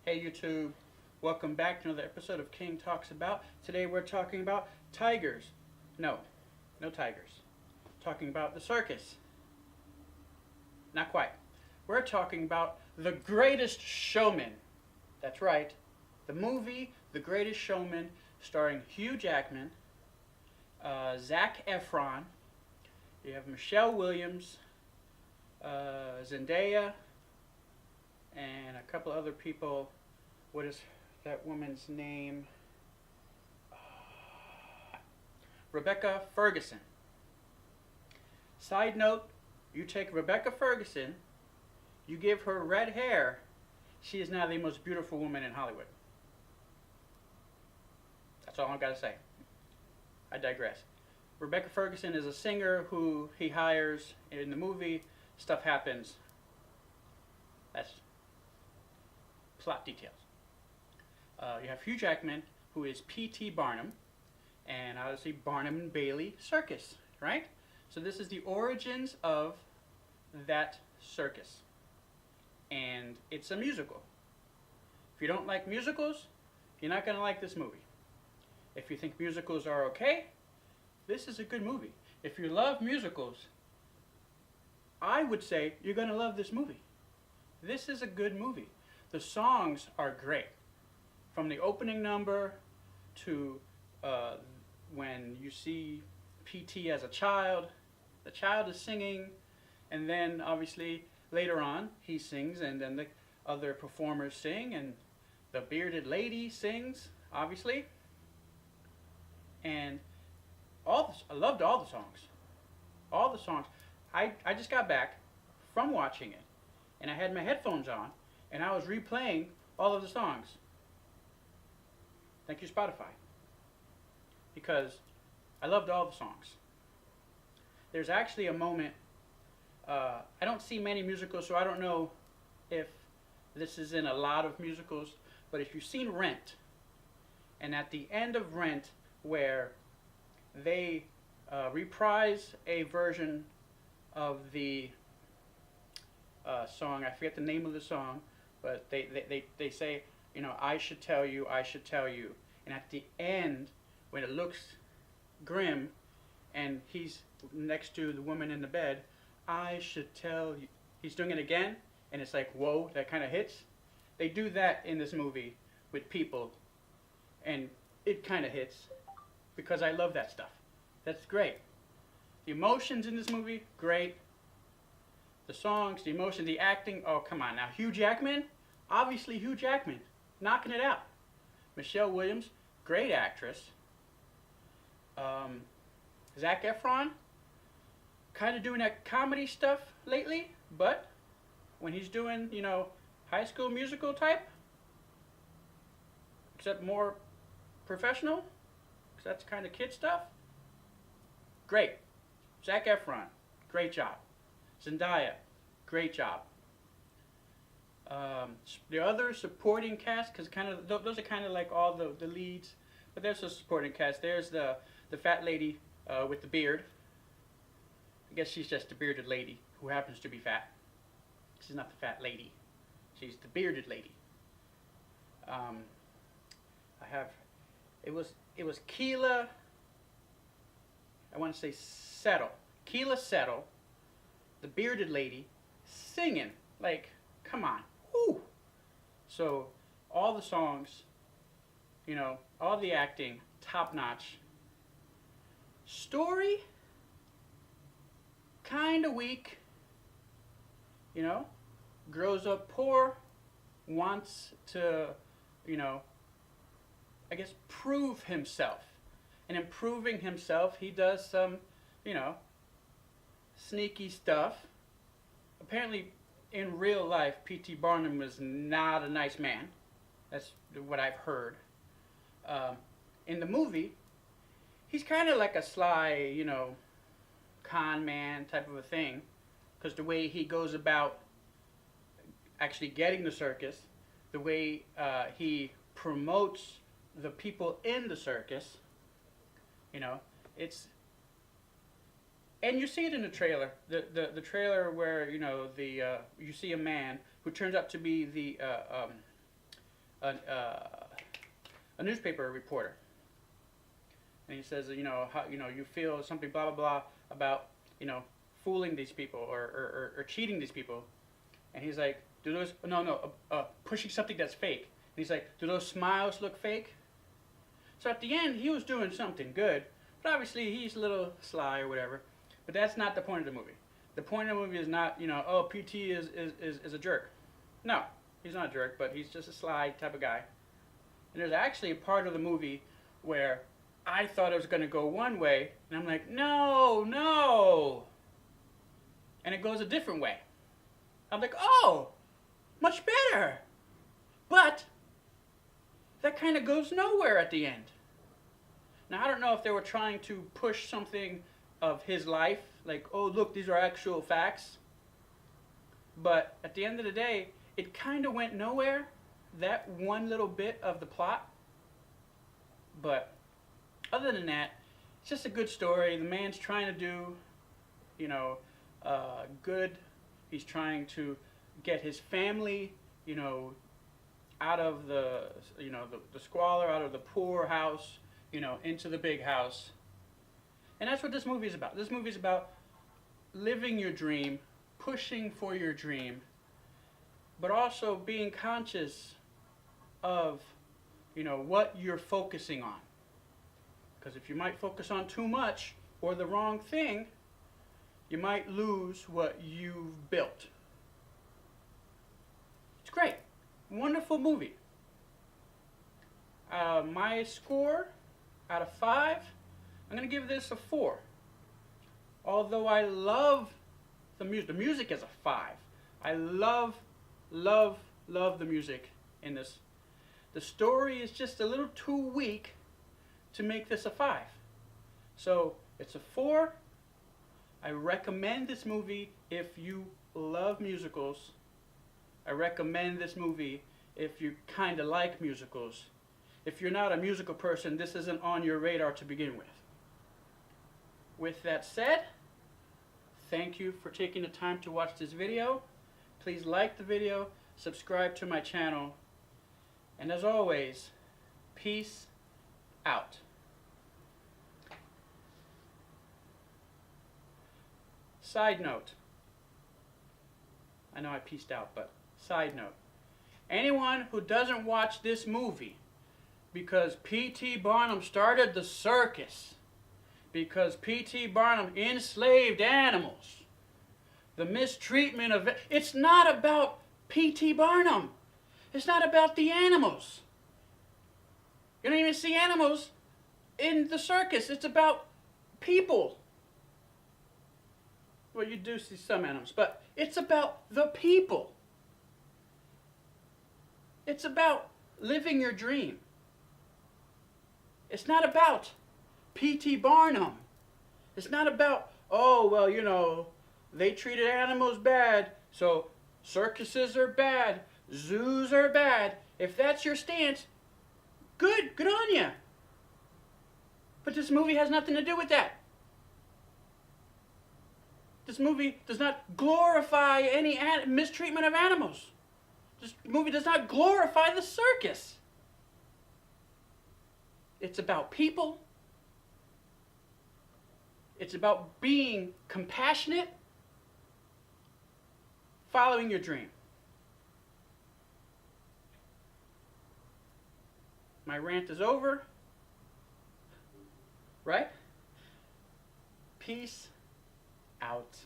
Hey YouTube, welcome back to another episode of King Talks About. Today we're talking about tigers. No, no tigers. Talking about the circus. Not quite. We're talking about The Greatest Showman. That's right. The movie The Greatest Showman, starring Hugh Jackman, Zac Efron. You have Michelle Williams, Zendaya, and a couple other people. What is that woman's name? Rebecca Ferguson. Side note, you take Rebecca Ferguson, you give her red hair, she is now the most beautiful woman in Hollywood. That's all I've got to say. I digress. Rebecca Ferguson is a singer who he hires in the movie. Stuff happens. That's plot details. You have Hugh Jackman, who is P.T. Barnum, and obviously Barnum and Bailey Circus, right? So this is the origins of that circus, and it's a musical. If you don't like musicals, you're not going to like this movie. If you think musicals are okay, this is a good movie. If you love musicals, I would say you're going to love this movie. This is a good movie. The songs are great. From the opening number to when you see P.T. as a child, the child is singing, and then obviously later on he sings, and then the other performers sing, and the bearded lady sings, obviously. And I loved all the songs. All the songs. I just got back from watching it, and I had my headphones on, and I was replaying all of the songs. Thank you, Spotify. Because I loved all the songs. There's actually a moment, I don't see many musicals, so I don't know if this is in a lot of musicals, but if you've seen Rent, and at the end of Rent, where they reprise a version of the song, I forget the name of the song, but they say, you know, I should tell you, I should tell you. And at the end, when it looks grim, and he's next to the woman in the bed, I should tell you. He's doing it again, and it's like, whoa, that kind of hits. They do that in this movie with people, and it kind of hits, because I love that stuff. That's great. The emotions in this movie, great. The songs, the emotion, the acting, oh, come on now. Hugh Jackman, obviously Hugh Jackman, knocking it out. Michelle Williams, great actress. Zac Efron, kind of doing that comedy stuff lately, but when he's doing, you know, High School Musical type, except more professional, because that's kind of kid stuff, great. Zac Efron, great job. Zendaya, great job. The other supporting cast, because kind of those are kind of like all the leads, but there's a supporting cast. There's the fat lady with the beard. I guess she's just a bearded lady who happens to be fat. She's not the fat lady. She's the bearded lady. It was Keela. I want to say Settle. Keela Settle, the bearded lady, singing. Like, come on. Woo! So, all the songs, you know, all the acting, top notch. Story, kind of weak. You know, grows up poor, wants to, you know, I guess prove himself. And in proving himself, he does some, you know, sneaky stuff. Apparently, in real life, P.T. Barnum was not a nice man. That's what I've heard. In the movie, he's kind of like a sly, you know, con man type of a thing. Because the way he goes about actually getting the circus, the way he promotes the people in the circus, you know, it's... And you see it in the trailer, the trailer where, you know, you see a man who turns out to be a newspaper reporter, and he says, how you feel something blah blah blah about fooling these people or cheating these people, and he's like, do those pushing something that's fake, and he's like, do those smiles look fake? So at the end, he was doing something good, but obviously he's a little sly or whatever. But that's not the point of the movie. The point of the movie is not, oh, PT is a jerk. No, he's not a jerk, but he's just a sly type of guy. And there's actually a part of the movie where I thought it was going to go one way, and I'm like, no, no. And it goes a different way. I'm like, oh, much better. But that kind of goes nowhere at the end. Now, I don't know if they were trying to push something of his life, like, oh, look, these are actual facts. But at the end of the day, it kind of went nowhere, that one little bit of the plot. But other than that, it's just a good story. The man's trying to do, good. He's trying to get his family, out of the squalor, out of the poor house, into the big house. And that's what this movie is about. This movie is about living your dream, pushing for your dream, but also being conscious of, what you're focusing on. Because if you might focus on too much or the wrong thing, you might lose what you've built. It's great. Wonderful movie. My score out of 5, I'm going to give this a 4. Although I love the music. The music is a 5. I love the music in this. The story is just a little too weak to make this a 5. So it's a 4. I recommend this movie if you love musicals. I recommend this movie if you kind of like musicals. If you're not a musical person, this isn't on your radar to begin with. With that said, thank you for taking the time to watch this video. Please like the video, subscribe to my channel, and as always, peace out. Side note, I know I peaced out, but side note, anyone who doesn't watch this movie because P.T. Barnum started the circus, because P.T. Barnum enslaved animals, the mistreatment of it's not about P.T. Barnum. It's not about the animals. You don't even see animals in the circus. It's about people. Well, you do see some animals, but it's about the people. It's about living your dream. It's not about P.T. Barnum. It's not about, oh, well, they treated animals bad, so circuses are bad, zoos are bad. If that's your stance, good on you. But this movie has nothing to do with that. This movie does not glorify any mistreatment of animals. This movie does not glorify the circus. It's about people. It's about being compassionate, following your dream. My rant is over. Right? Peace out.